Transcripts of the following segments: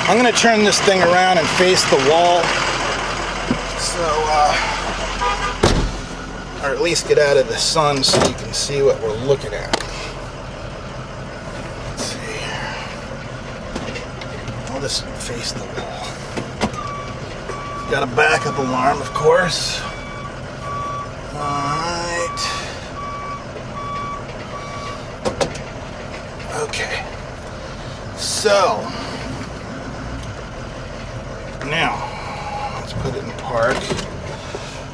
I'm going to turn this thing around and face the wall. So, or at least get out of the sun so you can see what we're looking at. Let's see here. I'll just face the wall. Got a backup alarm, of course. Alright. Okay. So, now, let's put it in park.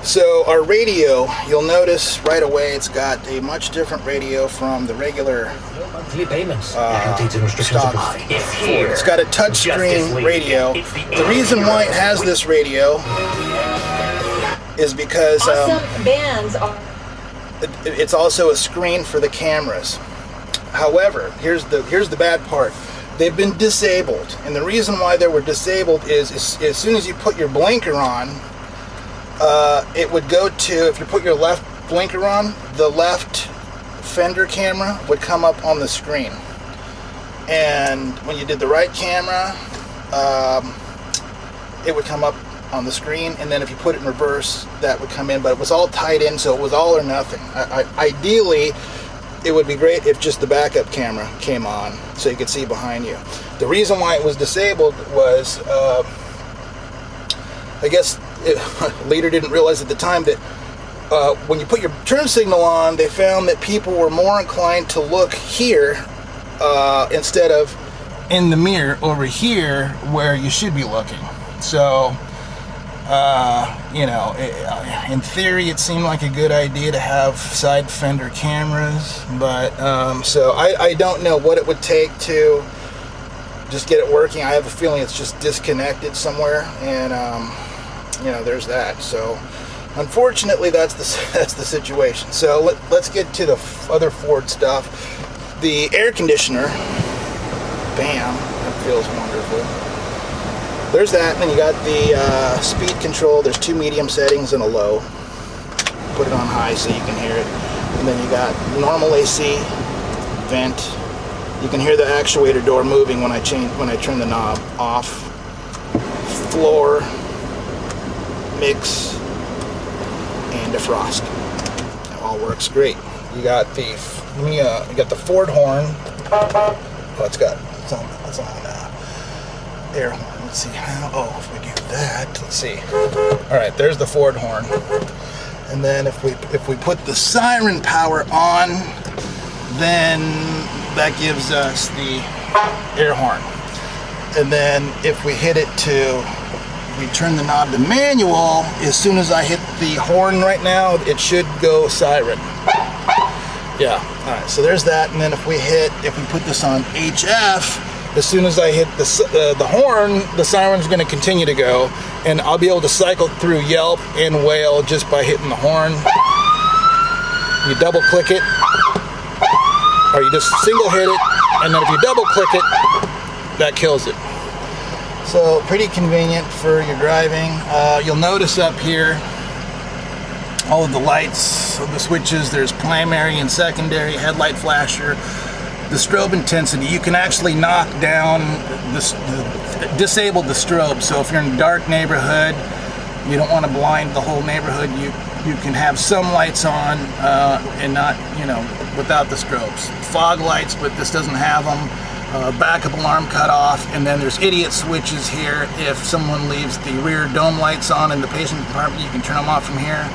So our radio, you'll notice right away it's got a much different radio from the regular stock Ford. It's got a touchscreen radio. The reason why it has this radio is because it's also a screen for the cameras. However, here's the bad part. They've been disabled, and the reason why they were disabled is as soon as you put your blinker on, it would go to, if you put your left blinker on, the left fender camera would come up on the screen. And when you did the right camera, it would come up on the screen, and then if you put it in reverse, that would come in, but it was all tied in, so it was all or nothing. Ideally, it would be great if just the backup camera came on so you could see behind you. The reason why it was disabled was, I guess Leader didn't realize at the time that when you put your turn signal on, they found that people were more inclined to look here instead of in the mirror over here where you should be looking. So, you know, in theory, it seemed like a good idea to have side fender cameras, but so I don't know what it would take to just get it working. I have a feeling it's just disconnected somewhere, and you know, there's that. So unfortunately, that's the situation. So let's get to the other Ford stuff. The air conditioner, bam, that feels wonderful. There's that, and then you got the speed control. There's 2 medium settings and a low. Put it on high so you can hear it. And then you got normal AC, vent. You can hear the actuator door moving when I turn the knob off. Floor, mix, and defrost. That all works great. You got the you got the Ford horn. Oh, it's on air horn. Let's see how. Oh, if we do that, let's see. All right, there's the Ford horn. And then if we put the siren power on, then that gives us the air horn. And then if we hit it we turn the knob to manual, as soon as I hit the horn right now, it should go siren. Yeah, all right, so there's that. And then if we put this on HF, as soon as I hit the horn, the siren's going to continue to go, and I'll be able to cycle through Yelp and Whale just by hitting the horn. You double click it, or you just single hit it, and then if you double click it, that kills it. So pretty convenient for your driving. You'll notice up here all of the lights, the switches. There's primary and secondary, headlight flasher. The strobe intensity, you can actually knock down, disable the strobe. So if you're in a dark neighborhood, you don't want to blind the whole neighborhood, you can have some lights on and not, you know, without the strobes. Fog lights, but this doesn't have them. Backup alarm cut off, and then there's idiot switches here. If someone leaves the rear dome lights on in the patient compartment, you can turn them off from here,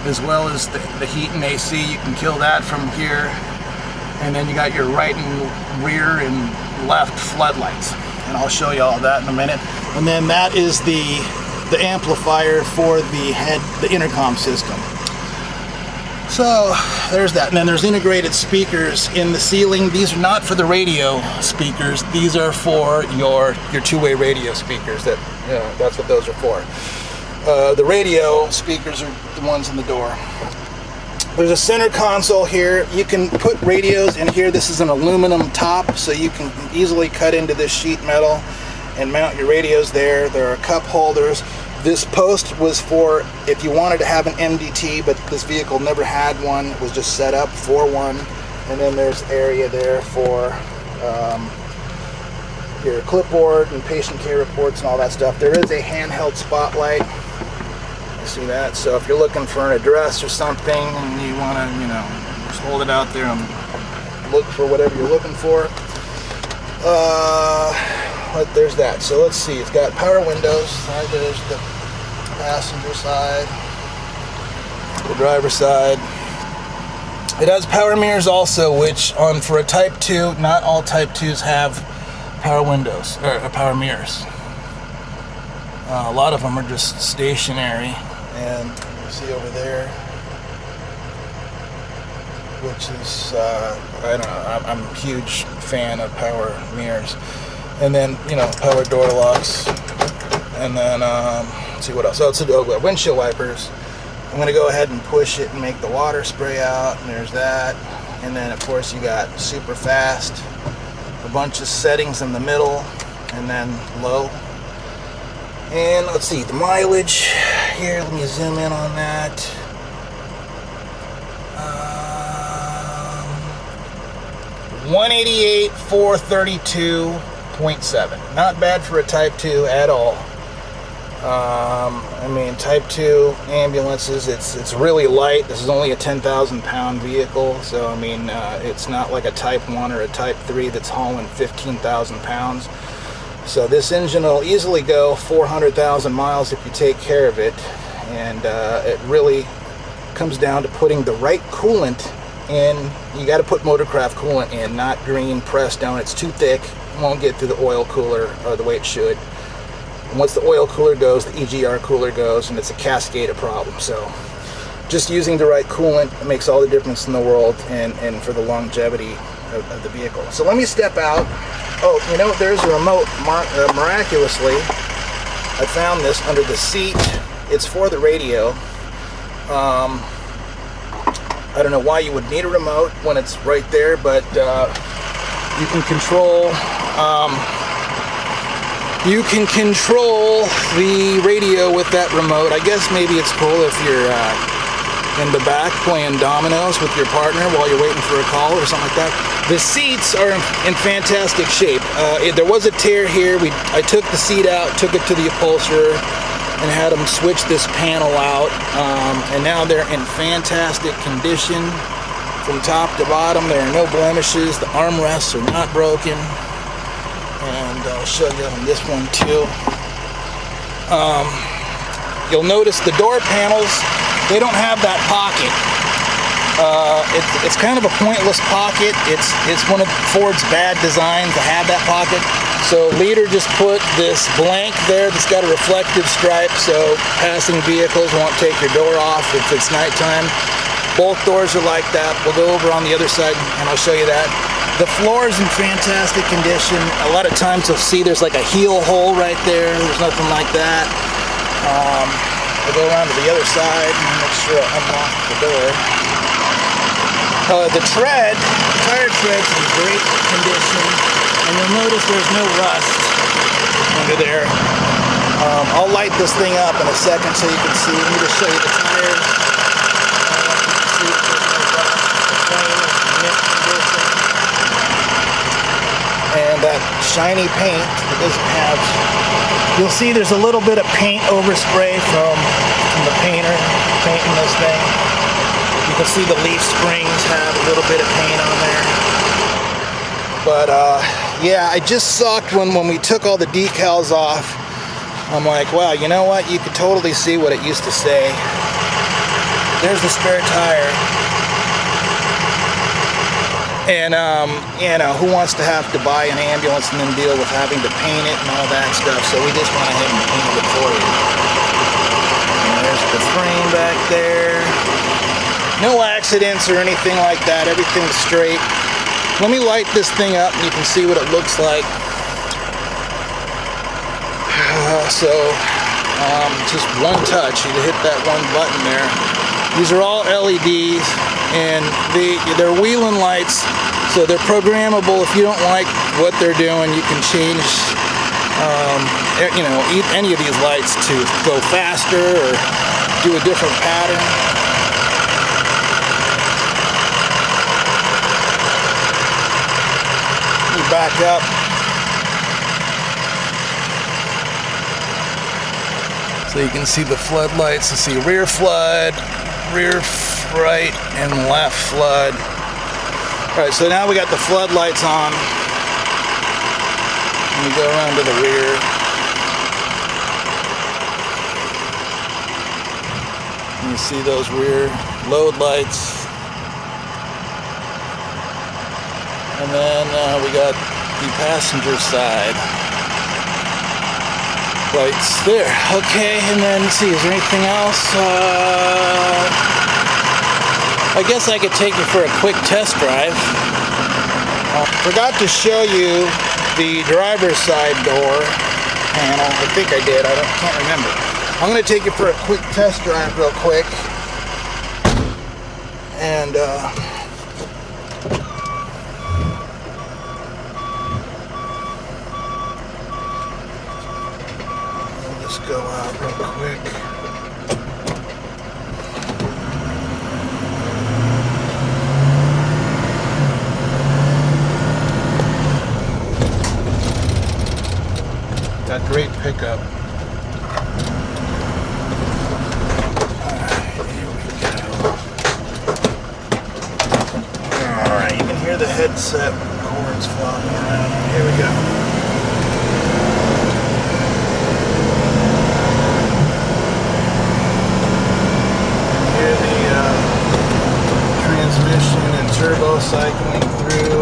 as well as the heat and AC, you can kill that from here. And then you got your right and rear and left floodlights, and I'll show you all that in a minute. And then that is the amplifier for the intercom system. So there's that. And then there's integrated speakers in the ceiling. These are not for the radio speakers. These are for your two-way radio speakers. That's what those are for. The radio speakers are the ones in the door. There's a center console here. You can put radios in here. This is an aluminum top, so you can easily cut into this sheet metal and mount your radios there. There are cup holders. This post was for if you wanted to have an MDT, but this vehicle never had one. It was just set up for one. And then there's area there for your clipboard and patient care reports and all that stuff. There is a handheld spotlight. You see that? So if you're looking for an address or something and you want to, you know, just hold it out there and look for whatever you're looking for. There's that. So let's see. It's got power windows. There's the passenger side, the driver's side. It has power mirrors also, which for a Type 2, not all Type 2s have power windows or power mirrors. A lot of them are just stationary, and you see over there, which is I don't know. I'm a huge fan of power mirrors, and then you know power door locks, and then let's see what else. So it's windshield wipers. I'm going to go ahead and push it and make the water spray out, and there's that. And then of course you got super fast, a bunch of settings in the middle, and then low. And let's see the mileage here. Let me zoom in on that. 188,432.7. Not bad for a Type 2 at all. I mean, Type 2 ambulances, it's really light. This is only a 10,000 pound vehicle, so I mean, it's not like a Type 1 or a Type 3 that's hauling 15,000 pounds. So this engine will easily go 400,000 miles if you take care of it, and it really comes down to putting the right coolant in. You got to put motorcraft coolant in, not green pressed down. It's too thick, it won't get through the oil cooler the way it should. And once the oil cooler goes, the EGR cooler goes, and it's a cascade of problems. So just using the right coolant makes all the difference in the world, and for the longevity of the vehicle. So let me step out. Oh, you know, there's a remote. Miraculously, I found this under the seat. It's for the radio. I don't know why you would need a remote when it's right there, but you can control the radio with that remote. I guess maybe it's cool if you're in the back playing dominoes with your partner while you're waiting for a call or something like that. The seats are in fantastic shape. There was a tear here. I took the seat out, took it to the upholsterer, and had them switch this panel out. And now they're in fantastic condition from top to bottom. There are no blemishes. The armrests are not broken. And I'll show you on this one too. You'll notice the door panels, they don't have that pocket. It's kind of a pointless pocket. It's one of Ford's bad designs to have that pocket. So Leader just put this blank there that's got a reflective stripe, so passing vehicles won't take your door off if it's nighttime. Both doors are like that. We'll go over on the other side and I'll show you that. The floor is in fantastic condition. A lot of times you'll see there's like a heel hole right there. There's nothing like that. We'll go around to the other side and make sure I unlock the door. The tire tread's in great condition, and you'll notice there's no rust under there. I'll light this thing up in a second so you can see. Let me just show you the tires. See if there's no rust. The frame is in mint condition. And that shiny paint that doesn't have, you'll see there's a little bit of paint overspray from the painter painting this thing. You can see the leaf springs have a little bit of paint on there. But yeah, I just sucked when we took all the decals off. I'm like, wow, you know what? You could totally see what it used to say. There's the spare tire. And, you know, who wants to have to buy an ambulance and then deal with having to paint it and all that stuff? So we just went ahead and painted it for you. And there's the frame back there. No accidents or anything like that. Everything's straight. Let me light this thing up and you can see what it looks like. Just one touch. You hit that one button there. These are all LEDs, and they're wheeling lights, so they're programmable. If you don't like what they're doing, you can change, you know, any of these lights to go faster or do a different pattern. Let me back up. So you can see the floodlights. You see rear flood, rear right and left flood. All right, so now we got the floodlights on. Let me go around to the rear. You see those rear load lights. And then we got the passenger side lights there. Okay, and then let's see, is there anything else? I guess I could take you for a quick test drive. Forgot to show you the driver's side door panel. I think I did. Can't remember. I'm going to take you for a quick test drive real quick. And we'll just go out real quick. Got great pickup. The headset cords flopping around. Here we go. Hear the transmission and turbo cycling through.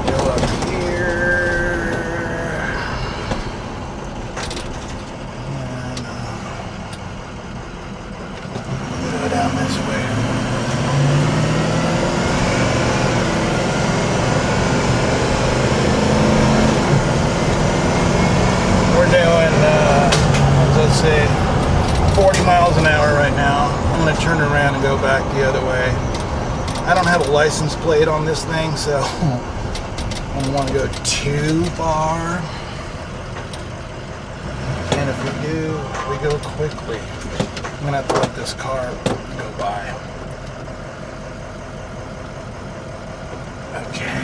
Go up here. And go down this way. Say 40 miles an hour right now. I'm going to turn around and go back the other way. I don't have a license plate on this thing, so I don't want to go too far. And if we do, we go quickly. I'm going to have to let this car go by. Okay.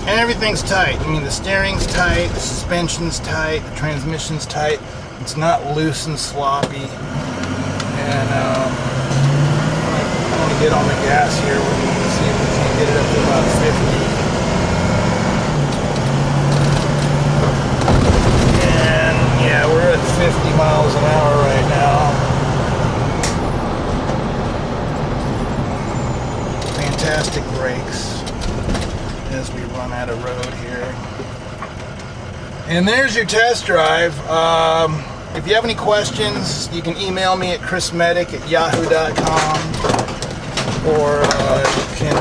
And everything's tight. I mean, the steering's tight, the suspension's tight, the transmission's tight. It's not loose and sloppy. And I'm going to get on the gas here. We're going to see if we can get it up to about 50. And yeah, we're at 50 miles an hour right now. Fantastic brakes as we run out of road here. And there's your test drive. If you have any questions, you can email me at chrismedic@yahoo.com, or you can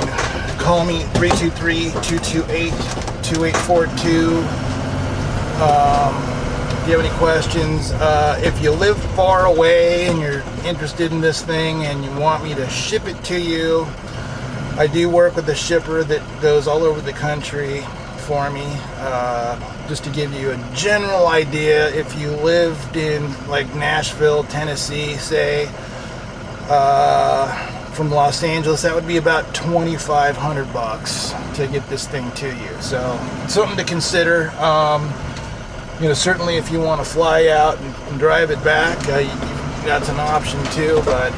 call me 323-228-2842. If you have any questions, if you live far away and you're interested in this thing and you want me to ship it to you, I do work with a shipper that goes all over the country for me. Just to give you a general idea, if you lived in like Nashville, Tennessee, say, from Los Angeles, that would be about $2,500 to get this thing to you. So something to consider. Certainly if you want to fly out and drive it back, that's an option too. But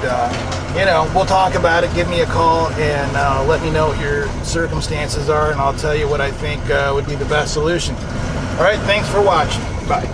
we'll talk about it. Give me a call and let me know what your circumstances are, and I'll tell you what I think would be the best solution. All right, thanks for watching. Bye.